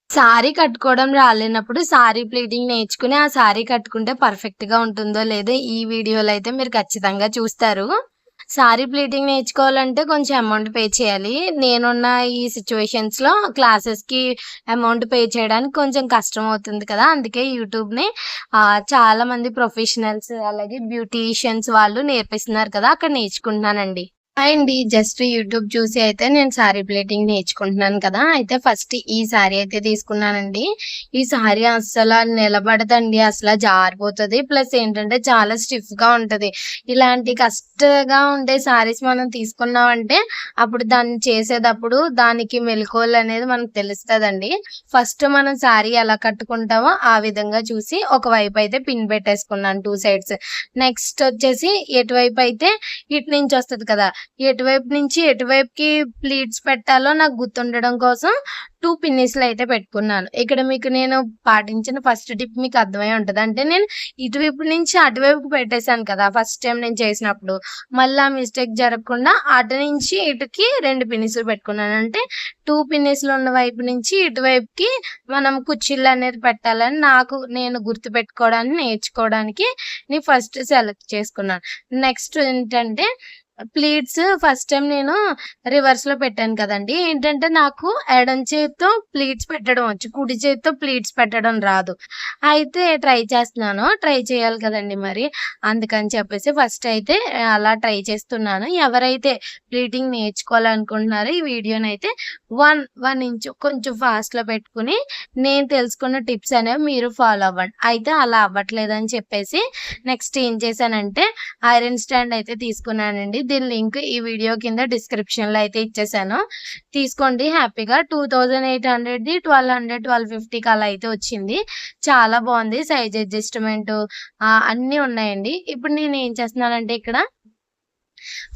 Sorry కట్టుకోవడం రాలేనప్పుడు sorry pleating నేర్చుకుని, ఆ సారీ కట్టుకుంటే పర్ఫెక్ట్‌గా ఉంటుందో లేదో ఈ వీడియోలో అయితే మీరు ఖచ్చితంగా చూస్తారు. సారీ ప్లీటింగ్ నేర్చుకోవాలంటే కొంచెం అమౌంట్ పే చేయాలి. నేనున్న ఈ సిట్యుయేషన్స్‌లో క్లాసెస్‌కి అమౌంట్ పే చేయడానికి కొంచెం కష్టం అవుతుంది కదా! అందుకే యూట్యూబ్‌ని చాలామంది ప్రొఫెషనల్స్ అలాగే బ్యూటీషియన్స్ వాళ్ళు నేర్పిస్తున్నారు కదా! అక్కడ నేర్చుకుంటున్నానండి. హాయ్ అండి. జస్ట్ యూట్యూబ్ చూసి అయితే నేను సారీ ప్లీటింగ్ నేర్చుకుంటున్నాను కదా! అయితే ఫస్ట్ ఈ సారీ అయితే తీసుకున్నానండి. ఈ సారీ అస్సల నిలబడదండి. అసల జారిపోతది. ప్లస్ ఏంటంటే చాలా స్టిఫ్‌గా ఉంటది. ఇలాంటి కష్టంగా ఉండే సారీస్ మనం తీసుకున్నామంటే అప్పుడు దాన్ని చేసేటప్పుడు దానికి మెళకువలనేది మనకు తెలుస్తదండి. ఫస్ట్ మనం సారీ ఎలా కట్టుకుంటామో ఆ విధంగా చూసి ఒకవైపు అయితే పిన్ పెట్టేసుకున్నాను 2 సైడ్స్. నెక్స్ట్ వచ్చేసి ఎటువైపు అయితే ఇటు నుంచి వస్తది కదా! ఎటువైపు నుంచి ఎటువైపుకి ప్లీట్స్ పెట్టాలో నాకు గుర్తుండడం కోసం 2 పిన్నీస్‌లయితే పెట్టుకున్నాను. ఇక్కడ మీకు నేను పాటించిన ఫస్ట్ టిప్ మీకు అర్థమై ఉంటది. అంటే నేను ఇటువైపు నుంచి అటువైపుకి పెట్టేసాను కదా! ఫస్ట్ టైమ్ నేను చేసినప్పుడు. మళ్ళీ ఆ మిస్టేక్ జరగకుండా అటు నుంచి ఇటుకి 2 పిన్నీసులు పెట్టుకున్నాను. అంటే 2 పిన్నీసులు ఉన్న వైపు నుంచి ఇటువైపుకి మనం కుచ్చిళ్ళనేది పెట్టాలని నేను గుర్తుపెట్టుకోవడానికి, నేర్చుకోవడానికి నేను ఫస్ట్ సెలెక్ట్ చేసుకున్నాను. నెక్స్ట్ ఏంటంటే ప్లీట్స్ ఫస్ట్ టైమ్ నేను రివర్స్‌లో పెట్టాను కదండీ! ఏంటంటే నాకు ఎడమ చేత్తో ప్లీట్స్ పెట్టడం వచ్చు. కుడి చేత్తో ప్లీట్స్ పెట్టడం రాదు. అయితే ట్రై చేస్తున్నాను. ట్రై చేయాలి కదండీ మరి. అందుకని చెప్పేసి ఫస్ట్ అయితే అలా ట్రై చేస్తున్నాను. ఎవరైతే ప్లీటింగ్ నేర్చుకోవాలనుకుంటున్నారో ఈ వీడియోనైతే 1 ఇంచు కొంచెం ఫాస్ట్‌లో పెట్టుకొని నేను తెలుసుకున్న టిప్స్ అనేవి మీరు ఫాలో అవ్వండి. అయితే అలా అవ్వట్లేదని చెప్పేసి నెక్స్ట్ ఏం చేశానంటే ఐరన్ స్టాండ్ అయితే తీసుకున్నానండి. దీని లింక్ ఈ వీడియో కింద డిస్క్రిప్షన్‌లో అయితే ఇచ్చేసాను. తీసుకోండి హ్యాపీగా 2800ది 1200, 1250కి అలా అయితే వచ్చింది. చాలా బావుంది. సైజ్ అడ్జస్ట్‌మెంటు అన్నీ ఉన్నాయండి. ఇప్పుడు నేనేం చేస్తున్నానంటే ఇక్కడ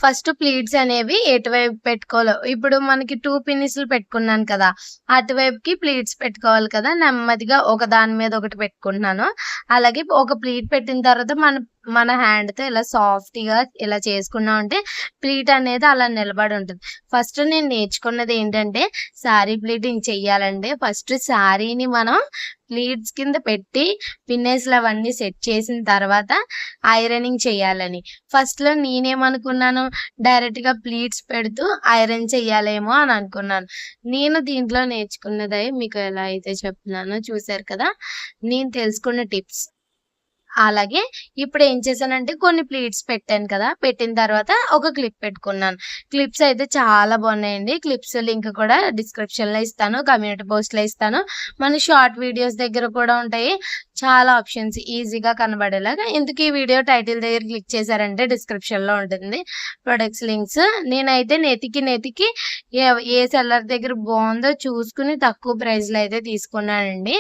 ఫస్ట్ ప్లీట్స్ అనేవి ఎటువైపు పెట్టుకోవాలో ఇప్పుడు మనకి 2 పిన్నిస్‌లు పెట్టుకున్నాను కదా! అటువైపుకి ప్లీట్స్ పెట్టుకోవాలి కదా! నెమ్మదిగా ఒక దాని మీద ఒకటి పెట్టుకుంటున్నాను. అలాగే ఒక ప్లీట్ పెట్టిన తర్వాత మన హ్యాండ్‌తో ఇలా సాఫ్ట్‌గా ఇలా చేసుకున్నామంటే ప్లీట్ అనేది అలా నిలబడి ఉంటది. ఫస్ట్ నేను నేర్చుకున్నది ఏంటంటే సారీ ప్లీటింగ్ చెయ్యాలంటే ఫస్ట్ సారీని మనం ప్లీట్స్ కింద పెట్టి పిన్నేస్‌లు అవన్నీ సెట్ చేసిన తర్వాత ఐరనింగ్ చేయాలని. ఫస్ట్‌లో నేనేమనుకున్నాను డైరెక్ట్‌గా ప్లీట్స్ పెడుతూ ఐరన్ చేయాలేమో అని అనుకున్నాను. నేను దీంట్లో నేర్చుకున్నది మీకు ఎలా అయితే చెప్తున్నానో చూసారు కదా! నేను తెలుసుకున్న టిప్స్. అలాగే ఇప్పుడేం చేశానంటే కొన్ని ప్లీట్స్ పెట్టాను కదా! పెట్టిన తర్వాత ఒక క్లిప్ పెట్టుకున్నాను. క్లిప్స్ అయితే చాలా బాగున్నాయండి. క్లిప్స్ లింక్ కూడా డిస్క్రిప్షన్‌లో ఇస్తాను. కమ్యూనిటీ పోస్ట్‌లో ఇస్తాను. మన షార్ట్ వీడియోస్ దగ్గర కూడా ఉంటాయి. చాలా ఆప్షన్స్ ఈజీగా కనబడేలాగా. ఇందుకు ఈ వీడియో టైటిల్ దగ్గర క్లిక్ చేశారంటే డిస్క్రిప్షన్‌లో ఉంటుంది. Products links. నేనైతే నెతికి ఏ ఏ సెల్లర్ దగ్గర బావుందో చూసుకొని తక్కువ ప్రైస్‌లో అయితే తీసుకున్నానండి.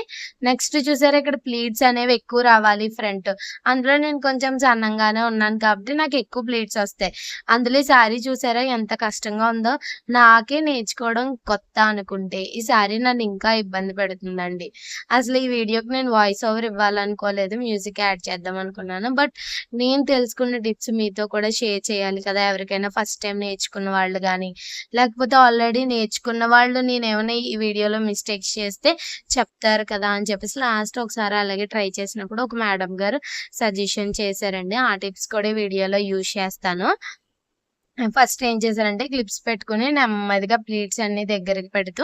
నెక్స్ట్ చూసారా ఇక్కడ ప్లీట్స్ అనేవి ఎక్కువ రావాలి ఫ్రంట్. అందులో నేను కొంచెం సన్నంగానే ఉన్నాను కాబట్టి నాకు ఎక్కువ ప్లీట్స్ వస్తాయి. అందులో ఈ సారీ చూసారా ఎంత కష్టంగా ఉందో. నాకే నేర్చుకోవడం కొత్త అనుకుంటే ఈ సారీ నన్ను ఇంకా ఇబ్బంది పెడుతుందండి. అసలు ఈ వీడియోకి నేను వాయిస్ ఓవర్ ఇవ్వాలనుకోలేదు. మ్యూజిక్ యాడ్ చేద్దాం అనుకున్నాను. బట్ నేను తెలుసుకున్న టిప్స్ మీతో కూడా షేర్ చేయాలి కదా! ఎవరికైనా ఫస్ట్ టైమ్ నేర్చుకున్న వాళ్ళు గానీ, లేకపోతే ఆల్రెడీ నేర్చుకున్న వాళ్ళు నేనేమైనా ఈ వీడియోలో మిస్టేక్స్ చేస్తే చెప్తారు కదా! అని చెప్పేసి లాస్ట్ ఒకసారి అలాగే ట్రై చేసినప్పుడు ఒక మేడం గారు సజెషన్ చేశారండి. ఆ టిప్స్ కూడా వీడియోలో యూజ్ చేస్తాను. ఫస్ట్ ఏం చేశానంటే క్లిప్స్ పెట్టుకొని నెమ్మదిగా ప్లీట్స్ అన్నీ దగ్గరికి పెడుతూ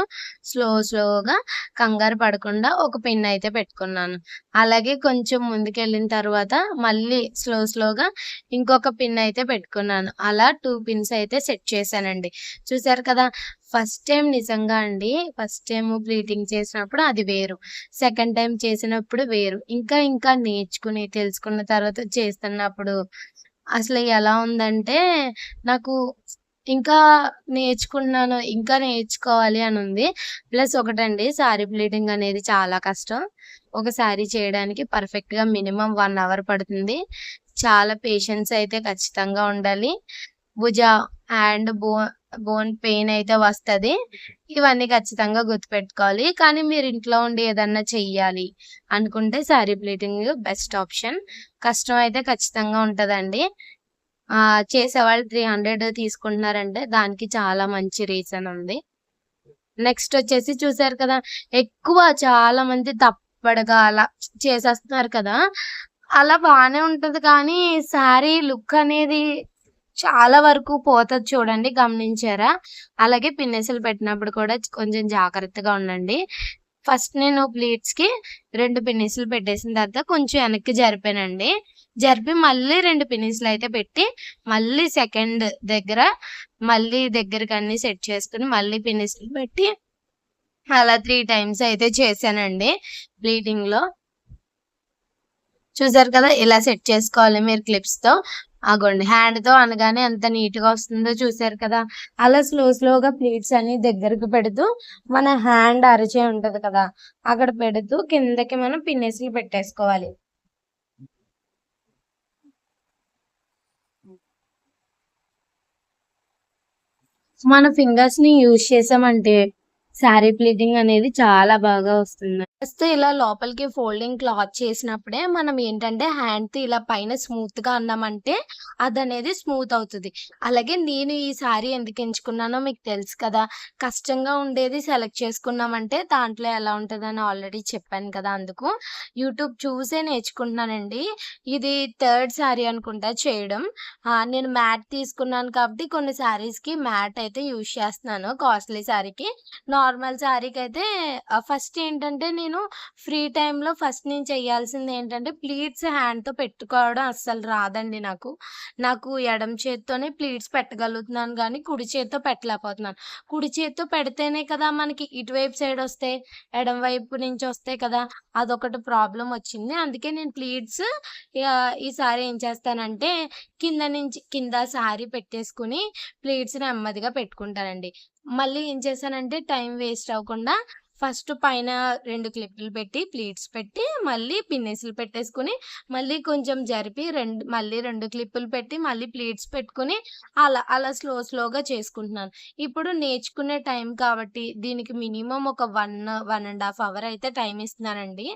స్లోగా కంగారు పడకుండా ఒక పిన్ అయితే పెట్టుకున్నాను. అలాగే కొంచెం ముందుకెళ్ళిన తర్వాత మళ్ళీ స్లోగా ఇంకొక పిన్ అయితే పెట్టుకున్నాను. అలా 2 పిన్స్ అయితే సెట్ చేశానండి. చూసారు కదా! ఫస్ట్ టైమ్ నిజంగా అండి. ఫస్ట్ టైమ్ ప్లీటింగ్ చేసినప్పుడు అది వేరు. సెకండ్ టైమ్ చేసినప్పుడు వేరు. ఇంకా నేర్చుకుని తెలుసుకున్న తర్వాత చేస్తున్నప్పుడు అసలు ఎలా ఉందంటే నాకు ఇంకా నేర్చుకుంటున్నాను. ఇంకా నేర్చుకోవాలి అనుంది. ప్లస్ ఒకటండి సారీ ప్లీటింగ్ అనేది చాలా కష్టం. ఒక సారీ చేయడానికి పర్ఫెక్ట్‌గా మినిమమ్ 1 అవర్ పడుతుంది. చాలా పేషెన్స్ అయితే ఖచ్చితంగా ఉండాలి. భుజ, హ్యాండ్ బోన్ పెయిన్ అయితే వస్తది. ఇవన్నీ ఖచ్చితంగా గుర్తుపెట్టుకోవాలి. కానీ మీరు ఇంట్లో ఉండి ఏదన్నా చెయ్యాలి అనుకుంటే సారీ ప్లీటింగ్ బెస్ట్ ఆప్షన్. కష్టం అయితే ఖచ్చితంగా ఉంటదండి. చేసేవాళ్ళు 300 తీసుకుంటున్నారంటే దానికి చాలా మంచి రీజన్ ఉంది. నెక్స్ట్ వచ్చేసి చూసారు కదా, ఎక్కువ చాలా మంది తప్పడగా అలా చేసేస్తున్నారు కదా, అలా బానే ఉంటది కానీ శారీ లుక్ అనేది చాలా వరకు పోతది చూడండి, గమనించారా? అలాగే పిన్నిసులు పెట్టినప్పుడు కూడా కొంచెం జాగ్రత్తగా ఉండండి. ఫస్ట్ నేను ప్లీట్స్‌కి 2 పిన్నిసులు పెట్టేసిన తర్వాత కొంచెం వెనక్కి జరిపానండి. జరిపి మళ్ళీ 2 పిన్నిసులయితే పెట్టి, మళ్ళీ సెకండ్ దగ్గర మళ్ళీ దగ్గరకి అన్నీ సెట్ చేసుకొని, మళ్ళీ పిన్నిసులు పెట్టి అలా 3 టైమ్స్ అయితే చేశానండి ప్లీటింగ్‌లో. చూసారు కదా, ఇలా సెట్ చేసుకోవాలి మీరు క్లిప్స్‌తో. అగోండి హ్యాండ్‌తో అనగానే ఎంత నీట్‌గా వస్తుందో చూసారు కదా! అలా స్లోగా ప్లీట్స్ అన్ని దగ్గరికి పెడుతూ, మన హ్యాండ్ అరచేయి ఉంటది కదా, అక్కడ పెడుతూ కిందకి మనం పిన్నిసులు పెట్టేసుకోవాలి. మన ఫింగర్స్‌ని యూజ్ చేసామంటే శారీ ప్లీటింగ్ అనేది చాలా బాగా వస్తుంది. ఫస్ట్ ఇలా లోపలికి ఫోల్డింగ్ క్లాత్ చేసినప్పుడే మనం ఏంటంటే హ్యాండ్‌తో ఇలా పైన స్మూత్‌గా అన్నామంటే అదనేది స్మూత్ అవుతది. అలాగే నేను ఈ శారీ ఎందుకు ఎంచుకున్నానో మీకు తెలుసు కదా! కష్టంగా ఉండేది సెలెక్ట్ చేసుకున్నామంటే దాంట్లో ఎలా ఉంటదని ఆల్రెడీ చెప్పాను కదా! అందుకు. యూట్యూబ్ చూసే నేర్చుకుంటున్నానండి. ఇది థర్డ్ శారీ అనుకుంటా చేయడం. నేను మ్యాట్ తీసుకున్నాను కాబట్టి కొన్ని శారీస్‌కి మ్యాట్ అయితే యూజ్ చేస్తున్నాను కాస్ట్‌లీ శారీకి. నార్మల్ శారీకైతే ఫస్ట్ ఏంటంటే నేను ఫ్రీ టైమ్‌లో ఫస్ట్ నేను చేయాల్సింది ఏంటంటే ప్లీట్స్ హ్యాండ్‌తో పెట్టుకోవడం అస్సలు రాదండి నాకు. నాకు ఎడమ చేత్తోనే ప్లీట్స్ పెట్టగలుగుతున్నాను గానీ, కుడి చేత్తో పెట్టలేకపోతున్నాను. కుడి చేత్తో పెడితేనే కదా మనకి ఇటువైపు సైడ్ వస్తాయి. ఎడమ వైపు నుంచి వస్తాయి కదా! అదొకటి ప్రాబ్లమ్ వచ్చింది. అందుకే నేను ప్లీట్స్ ఈసారి ఏం చేస్తానంటే కింద శారీ పెట్టేసుకొని ప్లీట్స్ నెమ్మదిగా పెట్టుకుంటానండి. మళ్ళీ ఏం చేశానంటే టైం వేస్ట్ అవ్వకుండా ఫస్ట్ పైన 2 క్లిప్పులు పెట్టి, ప్లీట్స్ పెట్టి, మళ్ళీ పిన్నిసులు పెట్టేసుకొని, మళ్ళీ కొంచెం జరిపి మళ్ళీ 2 క్లిప్పులు పెట్టి, మళ్ళీ ప్లీట్స్ పెట్టుకొని అలా స్లోగా చేసుకుంటున్నాను. ఇప్పుడు నేర్చుకునే టైం కాబట్టి దీనికి మినిమమ్ ఒక 1 అవర్ అయితే టైం ఇస్తున్నానండి.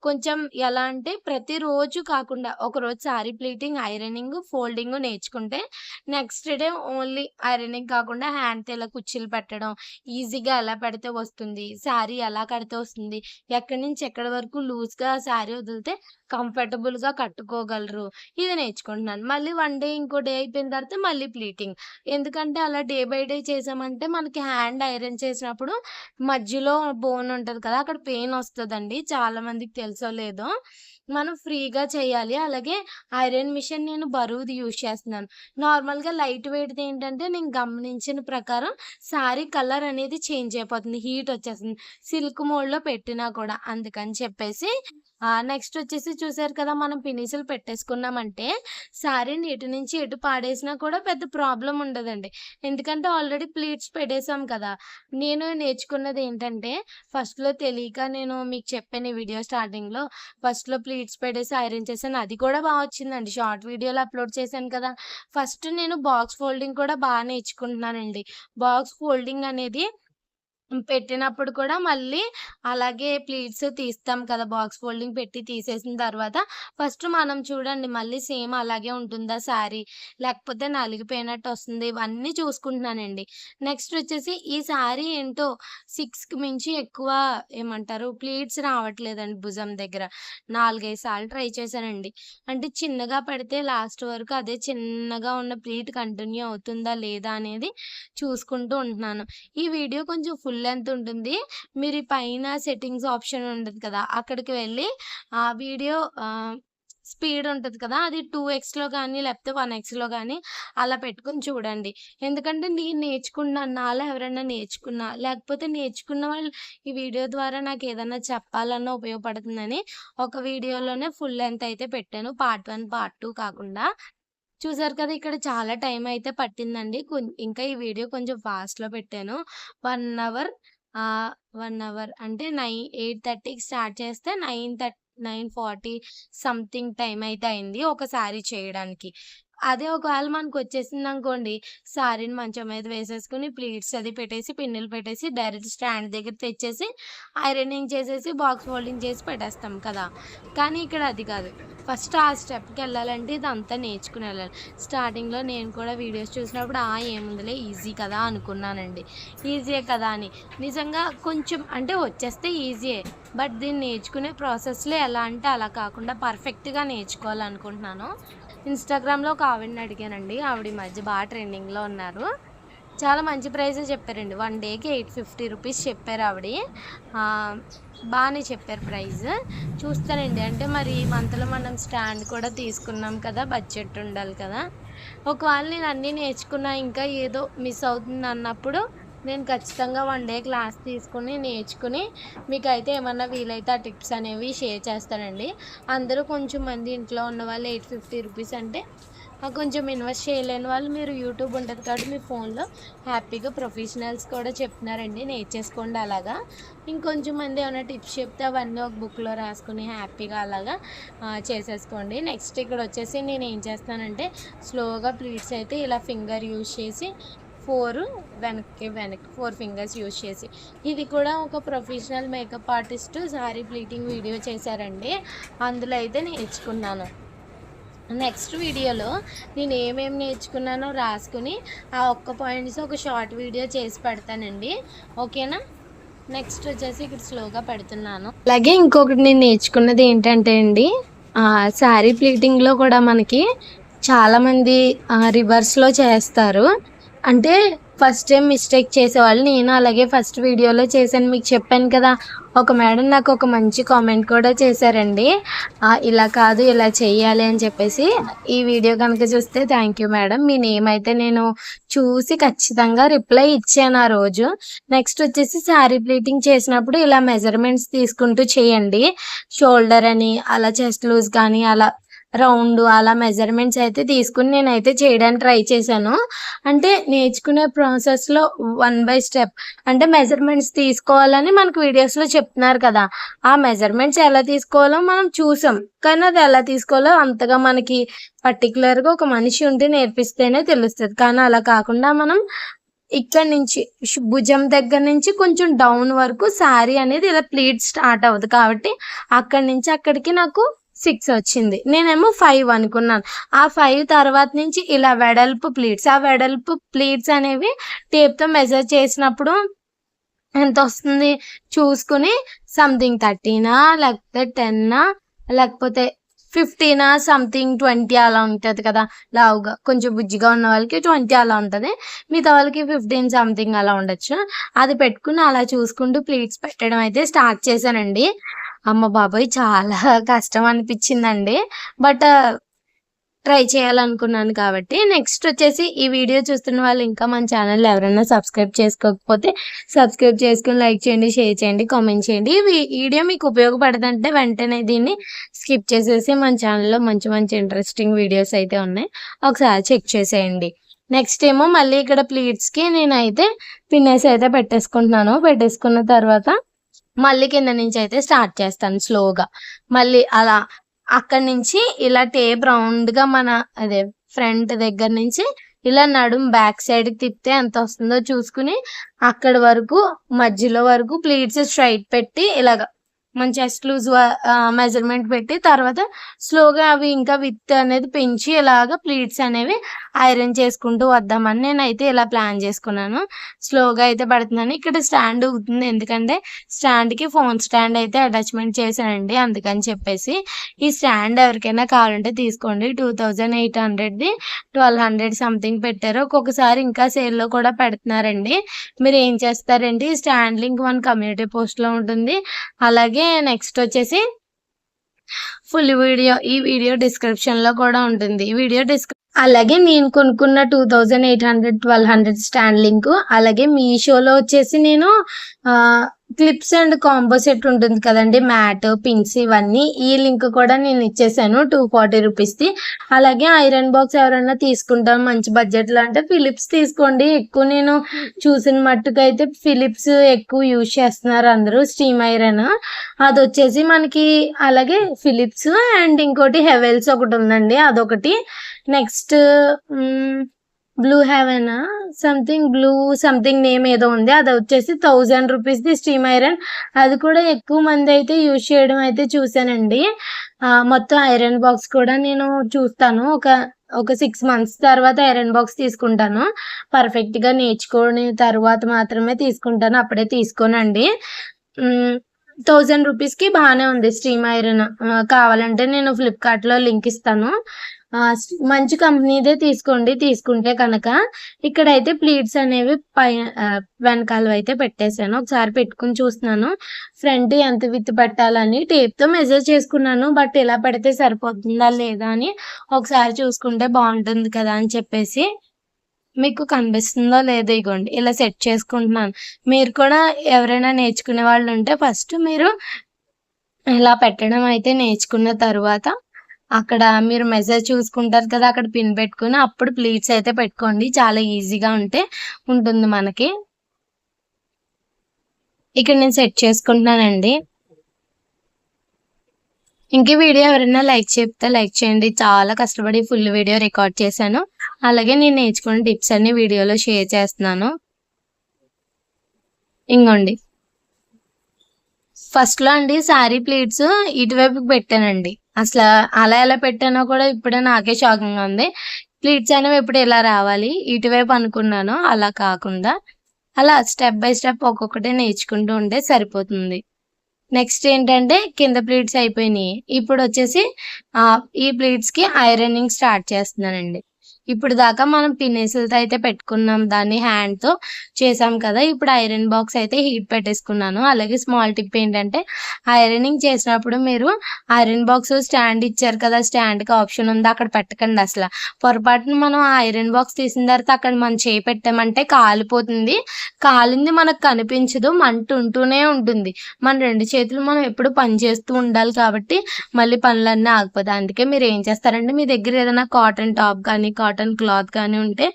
కొంచెం ఎలా అంటే ప్రతిరోజు కాకుండా ఒకరోజు శారీ ప్లీటింగ్, ఐరనింగ్, ఫోల్డింగ్ నేర్చుకుంటే నెక్స్ట్ డే ఓన్లీ ఐరనింగ్ కాకుండా హ్యాండ్‌తో ఇలా కుచ్చిళ్ళు పెట్టడం, ఈజీగా ఎలా పెడితే వస్తుంది, శారీ ఎలా కడితే వస్తుంది, ఎక్కడి నుంచి ఎక్కడి వరకు లూజ్‌గా శారీ వదిలితే కంఫర్టబుల్‌గా కట్టుకోగలరు. ఇది నేర్చుకుంటున్నాను. మళ్ళీ 1 డే ఇంకో డే అయిపోయిన తర్వాత మళ్ళీ ప్లీటింగ్. ఎందుకంటే అలా డే బై డే చేసామంటే మనకి హ్యాండ్ ఐరన్ చేసినప్పుడు మధ్యలో బోన్ ఉంటది కదా, అక్కడ పెయిన్ వస్తదండి. చాలా మందికి తెలుసో లేదో. మనం ఫ్రీగా చేయాలి. అలాగే ఐరన్ మిషన్ నేను బరువుది యూజ్ చేస్తున్నాను. నార్మల్‌గా లైట్ వెయిట్‌ది ఏంటంటే నేను గమనించిన ప్రకారం శారీ కలర్ అనేది చేంజ్ అయిపోతుంది. హీట్ వచ్చేస్తుంది. సిల్క్ మోడ్‌లో పెట్టినా కూడా. అందుకని చెప్పేసి నెక్స్ట్ వచ్చేసి చూసారు కదా, మనం పినిసులు పెట్టేసుకున్నామంటే శారీని ఎటు నుంచి ఎటు పాడేసినా కూడా పెద్ద ప్రాబ్లమ్ ఉండదండి. ఎందుకంటే ఆల్రెడీ ప్లీట్స్ పెట్టేసాం కదా! నేను నేర్చుకున్నది ఏంటంటే ఫస్ట్‌లో తెలియక నేను మీకు చెప్పాను ఈ వీడియో స్టార్టింగ్‌లో ఫస్ట్‌లో ప్లీట్స్ పెట్టేసి ఐరన్ చేశాను. అది కూడా బా వచ్చిందండి. షార్ట్ వీడియోలో అప్‌లోడ్ చేశాను కదా! ఫస్ట్ నేను బాక్స్ ఫోల్డింగ్ కూడా బా నేర్చుకుంటున్నానండి. బాక్స్ ఫోల్డింగ్ అనేది పెట్టినప్పుడు కూడా మళ్ళీ అలాగే ప్లీట్స్ తీస్తాం కదా, బాక్స్ ఫోల్డింగ్ పెట్టి తీసేసిన తర్వాత ఫస్ట్ మనం చూడండి మళ్ళీ సేమ్ అలాగే ఉంటుందా శారీ, లేకపోతే నలిగిపోయినట్టు వస్తుంది, ఇవన్నీ చూసుకుంటున్నానండి. నెక్స్ట్ వచ్చేసి ఈ శారీ ఏంటో 6కి మించి ఎక్కువ ఏమంటారు ప్లీట్స్ రావట్లేదండి భుజం దగ్గర. 4, 5 సార్లు ట్రై చేశానండి. అంటే చిన్నగా పెడితే లాస్ట్ వరకు అదే చిన్నగా ఉన్న ప్లీట్ కంటిన్యూ అవుతుందా లేదా అనేది చూసుకుంటూ ఉంటున్నాను. ఈ వీడియో కొంచెం ఫుల్ లెంత్ ఉంటుంది. మీరు ఈ పైన సెట్టింగ్స్ ఆప్షన్ ఉంటది కదా, అక్కడికి వెళ్ళి ఆ వీడియో స్పీడ్ ఉంటది కదా, అది 2xలో గానీ లేకపోతే 1xలో గానీ అలా పెట్టుకొని చూడండి. ఎందుకంటే నేను నేర్చుకున్నాను. నాలా ఎవరైనా నేర్చుకున్నా, లేకపోతే నేర్చుకున్న వాళ్ళు ఈ వీడియో ద్వారా నాకేదన్నా చెప్పాలన్నా ఉపయోగపడుతుందని ఒక వీడియోలోనే ఫుల్ లెంత్ అయితే పెట్టాను. పార్ట్ 1, పార్ట్ 2 కాకుండా. చూసారు కదా, ఇక్కడ చాలా టైం అయితే పట్టిందండి. ఇంకా ఈ వీడియో కొంచెం ఫాస్ట్‌లో పెట్టాను. 1 అవర్ 1 అవర్ అంటే 8:30కి స్టార్ట్ చేస్తే 9:40 సంథింగ్ టైం అయితే అయింది ఒక శారీ చేయడానికి. అదే ఒకవేళ మనకొచ్చేసిందనుకోండి, శారీని మంచం మీద వేసేసుకొని ప్లీట్స్ అది పెట్టేసి, పిన్నులు పెట్టేసి డైరెక్ట్ స్టాండ్ దగ్గర తెచ్చేసి, ఐరనింగ్ చేసేసి, బాక్స్ ఫోల్డింగ్ చేసి పెట్టేస్తాం కదా! కానీ ఇక్కడ అది కాదు. ఫస్ట్ ఆ స్టెప్కి వెళ్ళాలంటే ఇదంతా నేర్చుకుని వెళ్ళాలి. స్టార్టింగ్లో నేను కూడా వీడియోస్ చూసినప్పుడు ఏముందిలే ఈజీ కదా అనుకున్నానండి. ఈజీయే కదా అని. నిజంగా కొంచెం అంటే వచ్చేస్తే ఈజీయే, బట్ దీన్ని నేర్చుకునే ప్రాసెస్లో ఎలా అంటే అలా కాకుండా పర్ఫెక్ట్గా నేర్చుకోవాలనుకుంటున్నాను. ఇన్స్టాగ్రామ్లో ఒక ఆవిడని అడిగానండి. ఆవిడ ఈ మధ్య బాగా ట్రెండింగ్లో ఉన్నారు. చాలా మంచి ప్రైజే చెప్పారండి. 1 డేకి 850 రూపీస్ చెప్పారు ఆవిడ. బాగానే చెప్పారు ప్రైస్. చూస్తానండి. అంటే మరి ఈ మంత్లో మనం స్టాండ్ కూడా తీసుకున్నాం కదా, బడ్జెట్ ఉండాలి కదా. ఒకవేళ నేను అన్నీ నేర్చుకున్నా ఇంకా ఏదో మిస్ అవుతుంది అన్నప్పుడు నేను ఖచ్చితంగా 1 డే క్లాస్ తీసుకుని నేర్చుకుని మీకైతే ఏమన్నా వీలైతే ఆ టిప్స్ అనేవి షేర్ చేస్తానండి. అందరూ కొంచెం మంది ఇంట్లో ఉన్న వాళ్ళు 850 రూపీస్ అంటే కొంచెం ఇన్వెస్ట్ చేయలేని వాళ్ళు మీరు యూట్యూబ్ ఉంటుంది కాబట్టి మీ ఫోన్లో హ్యాపీగా ప్రొఫెషనల్స్ కూడా చెప్తున్నారండి, నేర్చేసుకోండి అలాగా. ఇంకొంచెం మంది ఏమైనా టిప్స్ చెప్తే అవన్నీ ఒక బుక్లో రాసుకుని హ్యాపీగా అలాగా చేసేసుకోండి. నెక్స్ట్ ఇక్కడ వచ్చేసి నేను ఏం చేస్తానంటే స్లోగా ప్లీట్స్ అయితే ఇలా ఫింగర్ యూజ్ చేసి 4 వెనక్కి 4 ఫింగర్స్ యూజ్ చేసి, ఇది కూడా ఒక professional makeup artist sorry pleating video చేశారండి, అందులో అయితే నేర్చుకున్నాను. నెక్స్ట్ వీడియోలో నేను ఏమేమి నేర్చుకున్నానో రాసుకుని ఆ ఒక్క పాయింట్స్ ఒక షార్ట్ వీడియో చేసి పెడతానండి. ఓకేనా? నెక్స్ట్ వచ్చేసి ఇక్కడ స్లోగా పెడుతున్నాను. అలాగే ఇంకొకటి నేను నేర్చుకున్నది ఏంటంటే అండి, శారీ ప్లీటింగ్లో కూడా మనకి చాలామంది రివర్స్లో చేస్తారు. అంటే ఫస్ట్ టైం మిస్టేక్ చేసేవాళ్ళు. నేను అలాగే ఫస్ట్ వీడియోలో చేశాను, మీకు చెప్పాను కదా. ఒక మేడం నాకు ఒక మంచి కామెంట్ కూడా చేశారండి, ఇలా కాదు ఇలా చెయ్యాలి అని చెప్పేసి. ఈ వీడియో కనుక చూస్తే thank you madam. Me name అయితే నేను చూసి ఖచ్చితంగా రిప్లై ఇచ్చాను ఆ రోజు. నెక్స్ట్ వచ్చేసి శారీ ప్లీటింగ్ చేసినప్పుడు ఇలా మెజర్మెంట్స్ తీసుకుంటూ చేయండి. షోల్డర్ అని అలా, చెస్ట్ లూజ్ కానీ అలా రౌండ్ అలా మెజర్మెంట్స్ అయితే తీసుకుని నేనైతే చేయడానికి ట్రై చేశాను. అంటే నేర్చుకునే ప్రాసెస్లో 1 బై స్టెప్ అంటే మెజర్మెంట్స్ తీసుకోవాలని మనకు వీడియోస్లో చెప్తున్నారు కదా, ఆ మెజర్మెంట్స్ ఎలా తీసుకోవాలో మనం చూసాం, కానీ అది ఎలా తీసుకోవాలో అంతగా మనకి పర్టికులర్గా ఒక మనిషి ఉంటే నేర్పిస్తేనే తెలుస్తుంది. కానీ అలా కాకుండా మనం ఇక్కడ నుంచి భుజం దగ్గర నుంచి కొంచెం డౌన్ వరకు శారీ అనేది ఇలా ప్లీట్ స్టార్ట్ అవుతుంది కాబట్టి అక్కడి నుంచి అక్కడికి నాకు 6 వచ్చింది. నేనేమో 5 అనుకున్నాను. ఆ 5 తర్వాత నుంచి ఇలా వెడల్పు ప్లీట్స్, ఆ వెడల్పు ప్లీట్స్ అనేవి టేప్తో మెజర్ చేసినప్పుడు ఎంత వస్తుంది చూసుకుని సంథింగ్ 13 లేకపోతే 10 లేకపోతే 15 సంథింగ్ 20 అలా ఉంటుంది కదా. లావుగా కొంచెం బుజ్జిగా ఉన్న వాళ్ళకి 20 అలా ఉంటుంది, మిగతా వాళ్ళకి 15 సంథింగ్ అలా ఉండొచ్చు. అది పెట్టుకుని అలా చూసుకుంటూ ప్లీట్స్ పెట్టడం అయితే స్టార్ట్ చేశానండి. అమ్మ బాబోయ్ చాలా కష్టం అనిపించిందండి, బట్ ట్రై చేయాలనుకున్నాను కాబట్టి. నెక్స్ట్ వచ్చేసి ఈ వీడియో చూస్తున్న వాళ్ళు ఇంకా మన ఛానల్ ఎవరైనా సబ్స్క్రైబ్ చేసుకోకపోతే సబ్స్క్రైబ్ చేసుకుని లైక్ చేయండి, షేర్ చేయండి, కామెంట్ చేయండి. ఈ వీడియో మీకు ఉపయోగపడదంటే వెంటనే దీన్ని స్కిప్ చేసేసి మన ఛానల్లో మంచి మంచి ఇంట్రెస్టింగ్ వీడియోస్ అయితే ఉన్నాయి, ఒకసారి చెక్ చేసేయండి. నెక్స్ట్ ఏమో మళ్ళీ ఇక్కడ ప్లీట్స్కి నేనైతే పిన్నెస్ అయితే పెట్టేసుకున్న తర్వాత మళ్ళీ కింద నుంచి అయితే స్టార్ట్ చేస్తాను స్లోగా. మళ్ళీ అలా అక్కడి నుంచి ఇలా టేప్ రౌండ్గా మన అదే ఫ్రంట్ దగ్గర నుంచి ఇలా నడుం బ్యాక్ సైడ్కి తిప్పితే ఎంత వస్తుందో చూసుకుని అక్కడి వరకు మధ్యలో వరకు ప్లీట్స్ స్ట్రైట్ పెట్టి ఇలాగ మన చెస్ట్ లూజ్ మెజర్మెంట్ పెట్టి తర్వాత స్లోగా అవి ఇంకా విత్ అనేది పెంచి ఇలాగ ప్లీట్స్ అనేవి ఐరన్ చేసుకుంటూ వద్దామని నేనైతే ఇలా ప్లాన్ చేసుకున్నాను. స్లోగా అయితే పడుతున్నాను. ఇక్కడ స్టాండ్ అవుతుంది ఎందుకంటే స్టాండ్కి ఫోన్ స్టాండ్ అయితే అటాచ్మెంట్ చేశానండి, అందుకని చెప్పేసి. ఈ స్టాండ్ ఎవరికైనా కావాలంటే తీసుకోండి. 2800ది 1200 సంథింగ్ పెట్టారు. ఒక్కొక్కసారి ఇంకా సేల్లో కూడా పెడుతున్నారండి. మీరు ఏం చేస్తారంటే ఈ స్టాండ్ లింక్ మన కమ్యూనిటీ పోస్ట్లో ఉంటుంది. అలాగే నెక్స్ట్ వచ్చేసి ఫుల్ వీడియో ఈ వీడియో డిస్క్రిప్షన్లో కూడా ఉంటుంది. ఈ వీడియో అలాగే నేను కొనుక్కున్న 2800 1200 స్టాండ్ లింక్, అలాగే మీషోలో వచ్చేసి నేను క్లిప్స్ అండ్ కాంబో సెట్ ఉంటుంది కదండి, మ్యాట్ పిన్స్ ఇవన్నీ, ఈ లింక్ కూడా నేను ఇచ్చేసాను 240 రూపీస్ది. అలాగే ఐరన్ బాక్స్ ఎవరైనా తీసుకుంటారు మంచి బడ్జెట్లో అంటే ఫిలిప్స్ తీసుకోండి. ఎక్కువ నేను చూసిన మట్టుకు అయితే ఫిలిప్స్ ఎక్కువ యూజ్ చేస్తున్నారు అందరూ, స్టీమ్ ఐరన్ అది వచ్చేసి మనకి. అలాగే ఫిలిప్స్ అండ్ ఇంకోటి హెవెల్స్ ఒకటి ఉందండి, అదొకటి. Next Blue Heaven blue something name ఏదో ఉంది. అది వచ్చేసి 1000 రూపీస్ది స్టీమ్ ఐరన్. అది కూడా ఎక్కువ మంది అయితే యూజ్ చేయడం అయితే చూసానండి. మొత్తం ఐరన్ బాక్స్ కూడా నేను చూస్తాను. ఒక 6 మంత్స్ తర్వాత ఐరన్ బాక్స్ తీసుకుంటాను. పర్ఫెక్ట్గా నేర్చుకుని తర్వాత మాత్రమే తీసుకుంటాను, అప్పుడే తీసుకోనండి. 1000 రూపీస్కి బాగానే ఉంది స్టీమ్ ఐరన్. కావాలంటే నేను ఫ్లిప్కార్ట్లో లింక్ ఇస్తాను. మంచి కంపెనీదే తీసుకోండి తీసుకుంటే కనుక. ఇక్కడైతే ప్లీట్స్ అనేవి వెనకాల అయితే పెట్టేశాను. ఒకసారి పెట్టుకుని చూస్తున్నాను ఫ్రంట్ ఎంత విత్ పెట్టాలని. టేప్తో మెజర్ చేసుకున్నాను, బట్ ఇలా పెడితే సరిపోతుందా లేదా అని ఒకసారి చూసుకుంటే బాగుంటుంది కదా అని చెప్పేసి. మీకు కనిపిస్తుందో లేదో ఇగోండి ఇలా సెట్ చేసుకుంటున్నాను. మీరు కూడా ఎవరైనా నేర్చుకునే వాళ్ళు ఉంటే ఫస్ట్ మీరు ఇలా పెట్టడం అయితే నేర్చుకున్న తర్వాత అక్కడ మీరు మెజర్ చూసుకుంటారు కదా, అక్కడ పిన్ పెట్టుకుని అప్పుడు ప్లీట్స్ అయితే పెట్టుకోండి. చాలా ఈజీగా ఉంటుంది మనకి. ఇక్కడ నేను సెట్ చేసుకుంటున్నానండి. ఇంక వీడియో ఎవరైనా లైక్ చెప్తే లైక్ చేయండి. చాలా కష్టపడి ఫుల్ వీడియో రికార్డ్ చేశాను. అలాగే నేను నేర్చుకున్న టిప్స్ అన్ని వీడియోలో షేర్ చేస్తున్నాను. ఇంకోండి ఫస్ట్లో అండి శారీ ప్లీట్స్ ఇటువైపుకి పెట్టానండి. అసలు అలా ఎలా పెట్టానో కూడా ఇప్పుడే నాకే షాకింగ్గా ఉంది. ప్లీట్స్ అనేవి ఎప్పుడు ఇలా రావాలి ఇటువైపు అనుకున్నాను, అలా కాకుండా అలా స్టెప్ బై స్టెప్ ఒక్కొక్కటే నేర్చుకుంటూ ఉంటే సరిపోతుంది. నెక్స్ట్ ఏంటంటే కింద ప్లీట్స్ అయిపోయినాయి. ఇప్పుడు వచ్చేసి ఈ ప్లీట్స్కి ఐరనింగ్ స్టార్ట్ చేస్తున్నానండి. ఇప్పుడు దాకా మనం పిన్నేసులతో అయితే పెట్టుకున్నాం, దాన్ని హ్యాండ్తో చేసాం కదా. ఇప్పుడు ఐరన్ బాక్స్ అయితే హీట్ పెట్టేసుకున్నాను. అలాగే స్మాల్ టిప్ ఏంటంటే ఐరనింగ్ చేసినప్పుడు మీరు ఐరన్ బాక్స్ స్టాండ్ ఇచ్చారు కదా, స్టాండ్కి ఆప్షన్ ఉంది, అక్కడ పెట్టకండి. అసలు పొరపాటున మనం ఐరన్ బాక్స్ తీసిన తర్వాత అక్కడ మనం చేయి పెట్టామంటే కాలిపోతుంది. కాలింది మనకు కనిపించదు, మంట ఉంటూనే ఉంటుంది. మన 2 చేతులు మనం ఎప్పుడు పని చేస్తూ ఉండాలి కాబట్టి మళ్ళీ పనులన్నీ ఆగిపోతాయి. అందుకే మీరు ఏం చేస్తారంటే మీ దగ్గర ఏదైనా కాటన్ టాప్ కానీ కాటన్ క్లాత్ కానీ ఉంటే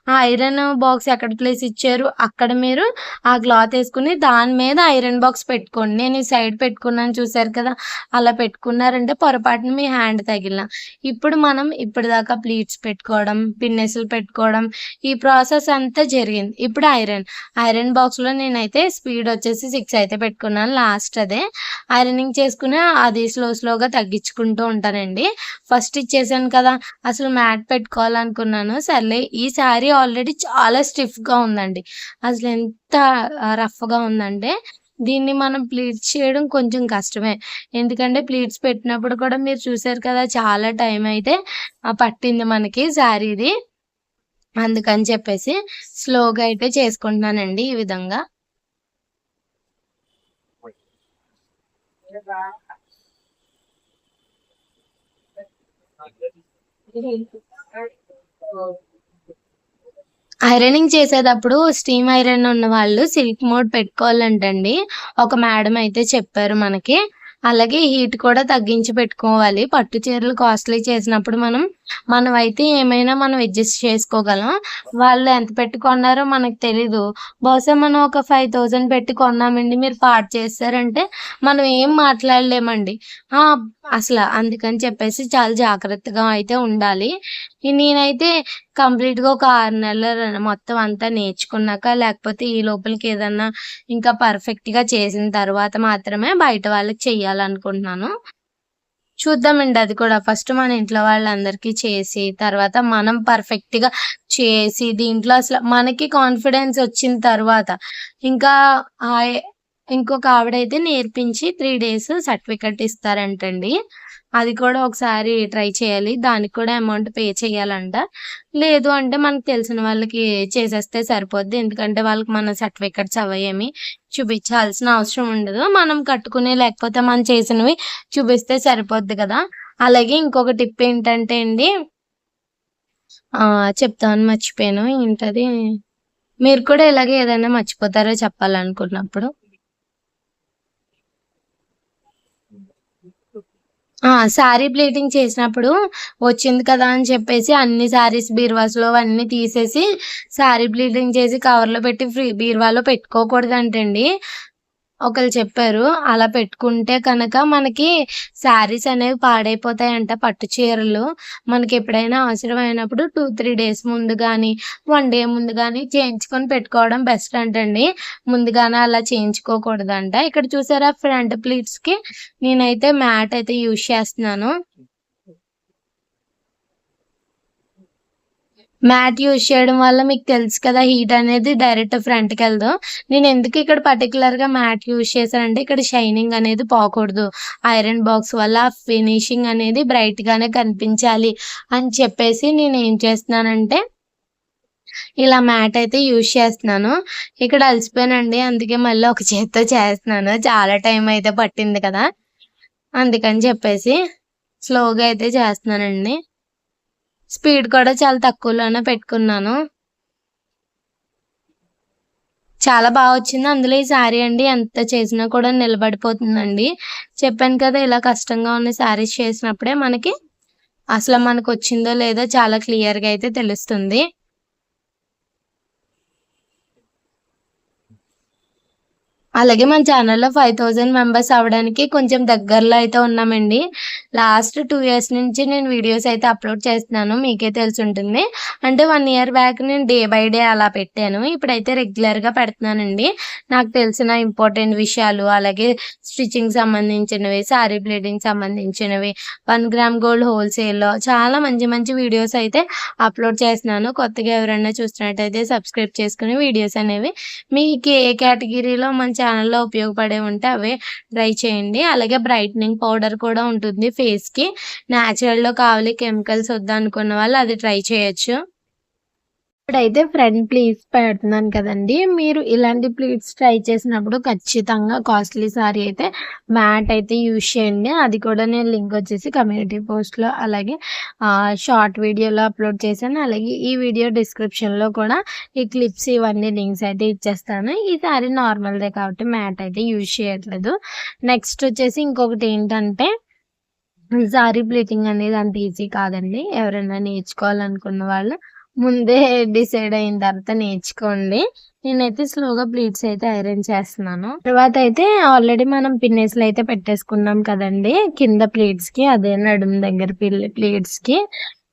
ఆ ఐరన్ బాక్స్ ఎక్కడ ప్లేస్ ఇచ్చారు అక్కడ మీరు ఆ క్లాత్ వేసుకుని దాని మీద ఐరన్ బాక్స్ పెట్టుకోండి. నేను ఈ సైడ్ పెట్టుకున్నాను చూసారు కదా, అలా పెట్టుకున్నారంటే పొరపాటున మీ హ్యాండ్ తగిలిన. ఇప్పుడు మనం ఇప్పటిదాకా ప్లీట్స్ పెట్టుకోవడం, పిన్నెస్లు పెట్టుకోవడం, ఈ ప్రాసెస్ అంతా జరిగింది. ఇప్పుడు ఐరన్ బాక్స్లో నేనైతే స్పీడ్ వచ్చేసి 6 అయితే పెట్టుకున్నాను. లాస్ట్ అదే ఐరనింగ్ చేసుకుని అది స్లోగా తగ్గించుకుంటూ ఉంటానండి. ఫస్ట్ ఇచ్చేసాను కదా, అసలు మ్యాట్ పెట్టుకోవాలనుకున్నాను. సర్లే ఈ శారీ ఆల్రెడీ చాలా స్టిఫ్గా ఉందండి. అసలు ఎంత రఫ్గా ఉందంటే దీన్ని మనం ప్లీట్స్ చేయడం కొంచెం కష్టమే. ఎందుకంటే ప్లీట్స్ పెట్టినప్పుడు కూడా మీరు చూసారు కదా, చాలా టైం అయితే పట్టింది మనకి శారీది. అందుకని చెప్పేసి స్లోగా అయితే చేసుకుంటున్నానండి ఈ విధంగా. ఐరనింగ్ చేసేటప్పుడు స్టీమ్ ఐరన్ ఉన్న వాళ్ళు సిల్క్ మోడ్ పెట్టుకోవాలంటండి. ఒక మేడం అయితే చెప్పారు మనకి. అలాగే హీట్ కూడా తగ్గించి పెట్టుకోవాలి. పట్టు చీరలు కాస్ట్లీ చేసినప్పుడు మనమైతే ఏమైనా మనం అడ్జస్ట్ చేసుకోగలం. వాళ్ళు ఎంత పెట్టి కొన్నారో మనకు తెలీదు. బహుశా మనం ఒక 5000 పెట్టి కొన్నామండి, మీరు పాడు చేశారంటే మనం ఏం మాట్లాడలేమండి. అసలు అందుకని చెప్పేసి చాలా జాగ్రత్తగా అయితే ఉండాలి. నేనైతే కంప్లీట్‌గా ఒక 6 నెలలు మొత్తం అంతా నేర్చుకున్నాక, లేకపోతే ఈ లోపలికి ఏదన్నా ఇంకా పర్ఫెక్ట్‌గా చేసిన తర్వాత మాత్రమే బయట వాళ్ళకి చెయ్యాలనుకుంటున్నాను. చూద్దామండి అది కూడా. ఫస్ట్ మన ఇంట్లో వాళ్ళందరికీ చేసి, తర్వాత మనం పర్ఫెక్ట్‌గా చేసి, దీంట్లో అసలు మనకి కాన్ఫిడెన్స్ వచ్చిన తర్వాత ఇంకా ఇంకొక ఆవిడైతే నేర్పించి 3 డేస్ సర్టిఫికెట్ ఇస్తారంటండి. అది కూడా ఒకసారి ట్రై చేయాలి. దానికి కూడా అమౌంట్ పే చేయాలంట. లేదు అంటే మనకు తెలిసిన వాళ్ళకి చేసేస్తే సరిపోద్ది. ఎందుకంటే వాళ్ళకి మన సర్టిఫికెట్స్ అవేమి చూపించాల్సిన అవసరం ఉండదు. మనం కట్టుకుని లేకపోతే మనం చేసినవి చూపిస్తే సరిపోద్ది కదా. అలాగే ఇంకొక టిప్ ఏంటంటే అండి, చెప్తాను మర్చిపోయాను. ఏంటది? మీరు కూడా ఇలాగే ఏదైనా మర్చిపోతారో చెప్పాలనుకున్నప్పుడు? శారీ ప్లీటింగ్ చేసినప్పుడు వచ్చింది కదా అని చెప్పేసి అన్ని శారీస్ బీరువాస్‌లో అవన్నీ తీసేసి శారీ ప్లీటింగ్ చేసి కవర్‌లో పెట్టి బీరువాలో పెట్టుకోకూడదంటండి. ఒకళ్ళు చెప్పారు. అలా పెట్టుకుంటే కనుక మనకి శారీస్ అనేవి పాడైపోతాయంట పట్టు చీరలు. మనకెప్పుడైనా అవసరమైనప్పుడు 2, 3 డేస్ ముందు గానీ, 1 డే ముందు గానీ చేయించుకొని పెట్టుకోవడం బెస్ట్ అంటండి. ముందుగానే అలా చేయించుకోకూడదంట. ఇక్కడ చూసారా ఫ్రంట్ ప్లీట్స్‌కి నేనైతే మ్యాట్ అయితే యూజ్ చేస్తున్నాను. మ్యాట్ యూజ్ చేయడం వల్ల మీకు తెలుసు కదా హీట్ అనేది డైరెక్ట్ ఫ్రంట్‌కెళ్ళదు. నేనెందుకు ఇక్కడ పర్టిక్యులర్‌గా మ్యాట్ యూజ్ చేశానంటే ఇక్కడ షైనింగ్ అనేది పోకూడదు. ఐరన్ బాక్స్ వల్ల ఫినిషింగ్ అనేది బ్రైట్‌గానే కనిపించాలి అని చెప్పేసి నేనేం చేస్తున్నానంటే ఇలా మ్యాట్ అయితే యూజ్ చేస్తున్నాను. ఇక్కడ అలసిపోయానండి. అందుకే మళ్ళీ ఒక చేత్తో చేస్తున్నాను. చాలా టైం అయితే పట్టింది కదా! అందుకని చెప్పేసి స్లోగా అయితే చేస్తున్నానండి. స్పీడ్ కూడా చాలా తక్కువలోనే పెట్టుకున్నాను. చాలా వచ్చింది. అందులో ఈ శారీ అండి ఎంత చేసినా కూడా నిలబడిపోతుందండి. చెప్పాను కదా ఇలా కష్టంగా ఉన్న శారీస్ చేసినప్పుడే అసలు మనకొచ్చిందో లేదో చాలా క్లియర్‌గా అయితే తెలుస్తుంది. అలాగే మన ఛానల్‌లో 5000 మెంబర్స్ అవ్వడానికి కొంచెం దగ్గరలో అయితే ఉన్నామండి. లాస్ట్ 2 ఇయర్స్ నుంచి నేను వీడియోస్ అయితే అప్‌లోడ్ చేస్తున్నాను. మీకే తెలిసుంటుంది. అంటే 1 ఇయర్ బ్యాక్ నేను డే బై డే అలా పెట్టాను. ఇప్పుడైతే రెగ్యులర్‌గా పెడుతున్నానండి. నాకు తెలిసిన ఇంపార్టెంట్ విషయాలు, అలాగే స్టిచ్చింగ్‌కి సంబంధించినవి, సారీ ప్లీటింగ్‌కి సంబంధించినవి, 1 గ్రామ్ గోల్డ్ హోల్‌సేల్‌లో చాలా మంచి మంచి వీడియోస్ అయితే అప్‌లోడ్ చేస్తున్నాను. కొత్తగా ఎవరైనా చూస్తున్నట్టయితే సబ్స్క్రైబ్ చేసుకొని వీడియోస్ అనేవి మీకు ఏ కేటగిరీలో మన ఛానల్‌లో ఉపయోగపడేవి ఉంటే అవే ట్రై చేయండి. అలాగే బ్రైట్నింగ్ పౌడర్ కూడా ఉంటుంది ఫేస్‌కి. న్యాచురల్‌లో కావాలి కెమికల్స్ వద్దనుకున్న వాళ్ళు అది ట్రై చేయొచ్చు. ఇప్పుడైతే ఫ్రంట్ ప్లీట్స్ పెడుతున్నాను కదండీ! మీరు ఇలాంటి ప్లీట్స్ ట్రై చేసినప్పుడు ఖచ్చితంగా కాస్ట్‌లీ సారీ అయితే మ్యాట్ అయితే యూజ్ చేయండి. అది కూడా నేను లింక్ వచ్చేసి కమ్యూనిటీ పోస్ట్‌లో అలాగే షార్ట్ వీడియోలో అప్‌లోడ్ చేశాను. అలాగే ఈ వీడియో డిస్క్రిప్షన్‌లో కూడా ఈ క్లిప్స్ ఇవన్నీ లింక్స్ అయితే ఇచ్చేస్తాను. ఈ సారీ నార్మల్‌దే కాబట్టి మ్యాట్ అయితే యూజ్ చేయట్లేదు. నెక్స్ట్ వచ్చేసి ఇంకొకటి ఏంటంటే సారీ ప్లీటింగ్ అనేది అంత ఈజీ కాదండి. ఎవరైనా నేర్చుకోవాలనుకున్న వాళ్ళు ముందే డిసైడ్ అయిన తర్వాత నేర్చుకోండి. నేనైతే స్లోగా ప్లీట్స్ అయితే ఐరన్ చేస్తున్నాను. తర్వాత అయితే ఆల్రెడీ మనం పిన్నేస్‌లు అయితే పెట్టేసుకున్నాం కదండీ! కింద ప్లీట్స్‌కి అదే నడుము దగ్గర ప్లీట్స్‌కి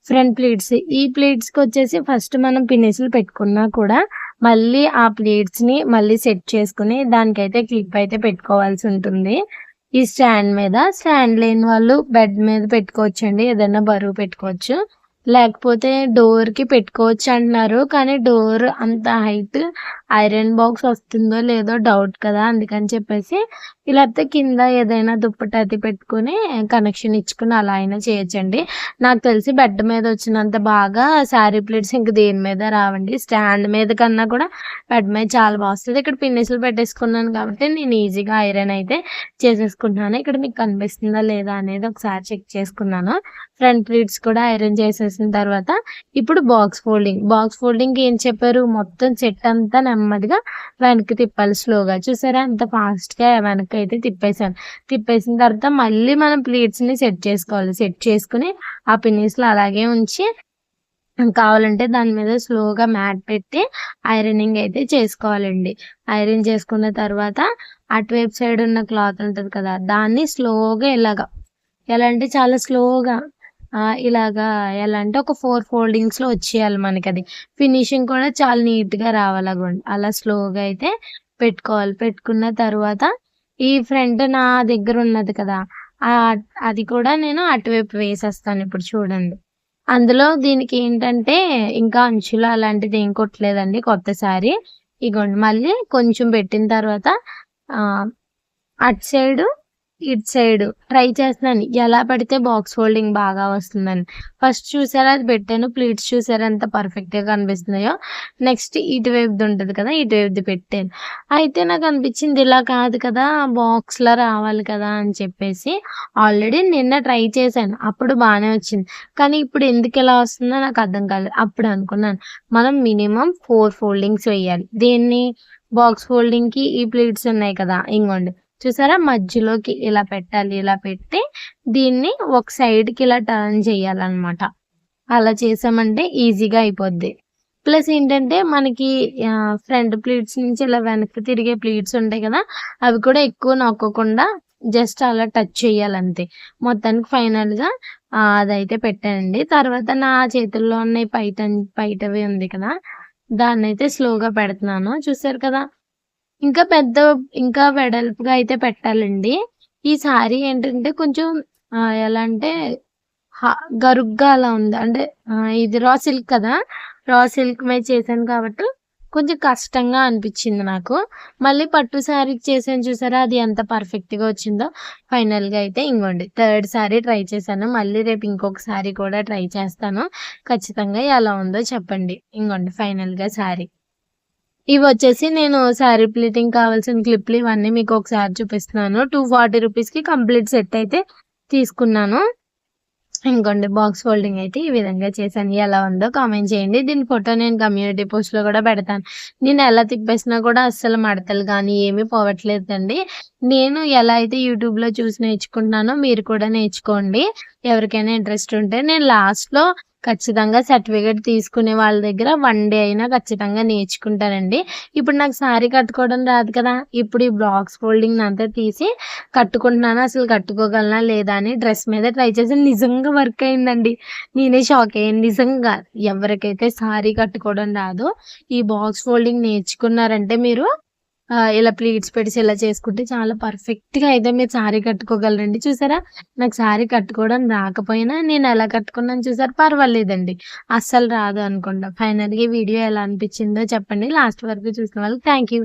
ఫ్రంట్ ప్లీట్స్. ఈ ప్లీట్స్‌కొచ్చేసి ఫస్ట్ మనం పిన్నేస్‌లు పెట్టుకున్నా కూడా మళ్ళీ ఆ ప్లీట్స్‌ని మళ్ళీ సెట్ చేసుకొని దానికైతే క్లిప్ అయితే పెట్టుకోవాల్సి ఉంటుంది. ఈ స్టాండ్ మీద. స్టాండ్ లేని వాళ్ళు బెడ్ మీద పెట్టుకోవచ్చండి. ఏదైనా బరువు పెట్టుకోవచ్చు. లేకపోతే డోర్‌కి పెట్టుకోవచ్చు అంటున్నారు. కానీ డోర్ అంత హైట్ ఐరన్ బాక్స్ వస్తుందో లేదో డౌట్ కదా! అందుకని చెప్పేసి లేకపోతే కింద ఏదైనా దుప్పటి అది పెట్టుకొని కనెక్షన్ ఇచ్చుకొని అలా అయినా చేయొచ్చండి. నాకు తెలిసి బెడ్ మీద వచ్చినంత బాగా శారీ ప్లీట్స్ ఇంక దేని మీద రావండి. స్టాండ్ మీద కన్నా కూడా బెడ్ మీద చాలా వస్తది. ఇక్కడ పిన్నిస్‌లు పెట్టేసుకున్నాను కాబట్టి నేను ఈజీగా ఐరన్ అయితే చేసేసుకుంటున్నాను. ఇక్కడ మీకు కనిపిస్తుందా లేదా అనేది ఒకసారి చెక్ చేసుకున్నాను. ఫ్రంట్ ప్లీట్స్ కూడా ఐరన్ చేసేసిన తర్వాత ఇప్పుడు బాక్స్ ఫోల్డింగ్. బాక్స్ ఫోల్డింగ్‌కి ఏం చెప్పారు మొత్తం సెట్ అంతా నెమ్మదిగా వెనక్కి తిప్పాలి స్లోగా. చూసారా ఎంత ఫాస్ట్‌గా వెనక్కైతే తిప్పేసాను. తిప్పేసిన తర్వాత మళ్ళీ మనం ప్లీట్స్‌ని సెట్ చేసుకోవాలి. సెట్ చేసుకొని ఆ పిన్నిస్‌లు అలాగే ఉంచి కావాలంటే దాని మీద స్లోగా మ్యాట్ పెట్టి ఐరనింగ్ అయితే చేసుకోవాలండి. ఐరన్ చేసుకున్న తర్వాత అటువైపు సైడ్ ఉన్న క్లాత్ ఉంటది కదా! దాన్ని స్లోగా ఎలా అంటే చాలా స్లోగా ఇలాగా ఎలా అంటే ఒక 4 ఫోల్డింగ్స్‌లో వచ్చేయాలి మనకది. ఫినిషింగ్ కూడా చాలా నీట్‌గా రావాలి అలా స్లోగా అయితే పెట్టుకోవాలి. పెట్టుకున్న తర్వాత ఈ ఫ్రంట్ నా దగ్గర ఉన్నది కదా! అది కూడా నేను అటువైపు వేసేస్తాను ఇప్పుడు చూడండి. అందులో దీనికి ఏంటంటే ఇంకా అంచులు అలాంటిది ఏం కొట్టలేదండి కొత్త సారీ. ఇగోండి మళ్ళీ కొంచెం పెట్టిన తర్వాత అటు సైడు ఇటు సైడు ట్రై చేస్తున్నాను. ఎలా పెడితే బాక్స్ ఫోల్డింగ్ బాగా వస్తుందని. ఫస్ట్ చూసారా అది పెట్టాను. ప్లీట్స్ చూసారా ఎంత పర్ఫెక్ట్‌గా కనిపిస్తున్నాయో. నెక్స్ట్ ఇటువైపుది ఉంటది కదా! ఇటువైపుది పెట్టాను. అయితే నాకు అనిపించింది ఇలా కాదు కదా! బాక్స్‌లా రావాలి కదా! అని చెప్పేసి ఆల్రెడీ నిన్న ట్రై చేశాను. అప్పుడు బానే వచ్చింది. కానీ ఇప్పుడు ఎందుకు ఇలా వస్తుందో నాకు అర్థం కాలేదు. అప్పుడు అనుకున్నాను మనం మినిమమ్ 4 ఫోల్డింగ్స్ వేయాలి. దేన్ని బాక్స్ ఫోల్డింగ్‌కి ఈ ప్లీట్స్ ఉన్నాయి కదా! ఇంగోండి. చూసారా మధ్యలోకి ఇలా పెట్టాలి. ఇలా పెట్టి దీన్ని ఒక సైడ్‌కి ఇలా టర్న్ చేయాలన్నమాట. అలా చేసామంటే ఈజీగా అయిపోద్ది. ప్లస్ ఏంటంటే మనకి ఫ్రంట్ ప్లీట్స్ నుంచి ఇలా వెనక్కి తిరిగే ప్లీట్స్ ఉంటాయి కదా, అవి కూడా ఎక్కువ నొక్కకుండా జస్ట్ అలా టచ్ చేయాలంతే. మొత్తానికి ఫైనల్‌గా అదైతే పెట్టానండి. తర్వాత నా చేతుల్లో ఉన్న ఈ పైటవి ఉంది కదా, దాన్నైతే స్లోగా పెడుతున్నాను. చూసారు కదా! ఇంకా వెడల్పుగా అయితే పెట్టాలండి. ఈ సారీ ఏంటంటే కొంచెం ఎలా అంటే హ గరుగ్గా అలా ఉంది. అంటే ఇది రా సిల్క్ కదా! రా సిల్క్ మీద చేశాను కాబట్టి కొంచెం కష్టంగా అనిపిచ్చింది నాకు. మళ్ళీ పట్టు శారీకి చేశాను చూసారా! అది ఎంత పర్ఫెక్ట్‌గా వచ్చిందో. ఫైనల్‌గా అయితే ఇంగోండి థర్డ్ శారీ ట్రై చేశాను. మళ్ళీ రేపు ఇంకొక శారీ కూడా ట్రై చేస్తాను. ఖచ్చితంగా ఎలా ఉందో చెప్పండి. ఇంగోండి ఫైనల్‌గా శారీ. ఇవొచ్చేసి నేను శారీ ప్లీటింగ్ కావాల్సిన క్లిప్‌లు ఇవన్నీ మీకు ఒకసారి చూపిస్తున్నాను. 240 రూపీస్‌కి కంప్లీట్ సెట్ అయితే తీసుకున్నాను. ఇంకోండి బాక్స్ ఫోల్డింగ్ అయితే ఈ విధంగా చేశాను. ఎలా ఉందో కామెంట్ చేయండి. దీని ఫోటో నేను కమ్యూనిటీ పోస్ట్‌లో కూడా పెడతాను. నేను ఎలా తిప్పేసినా కూడా అస్సలు మడతలు గానీ ఏమీ పోవట్లేదండి. నేను ఎలా అయితే యూట్యూబ్‌లో చూసి నేర్చుకుంటున్నానో మీరు కూడా నేర్చుకోండి. ఎవరికైనా ఇంట్రెస్ట్ ఉంటే నేను లాస్ట్‌లో ఖచ్చితంగా సర్టిఫికేట్ తీసుకునే వాళ్ళ దగ్గర 1 డే అయినా ఖచ్చితంగా నేర్చుకుంటానండి. ఇప్పుడు నాకు శారీ కట్టుకోవడం రాదు కదా! ఇప్పుడు ఈ బాక్స్ ఫోల్డింగ్ అంతా తీసి కట్టుకుంటున్నాను. అసలు కట్టుకోగలనా లేదా అని డ్రెస్ మీద ట్రై చేశాను. నిజంగా వర్క్ అయిందండి. నేనే షాక్ అయ్యాను. నిజంగా ఎవరికైతే శారీ కట్టుకోవడం రాదో ఈ బాక్స్ ఫోల్డింగ్ నేర్చుకున్నారంటే మీరు ఇలా ప్లీట్స్ పెట్టేసి ఇలా చేసుకుంటే చాలా పర్ఫెక్ట్‌గా అయితే మీరు శారీ కట్టుకోగలరండి. చూసారా? నాకు శారీ కట్టుకోవడం రాకపోయినా నేను ఎలా కట్టుకున్నాను చూసారా? పర్వాలేదండి. అస్సలు రాదు అనుకుంటా. ఫైనల్‌గా ఈ వీడియో ఎలా అనిపించిందో చెప్పండి. లాస్ట్ వరకు చూసిన వాళ్ళకి థాంక్ యూ.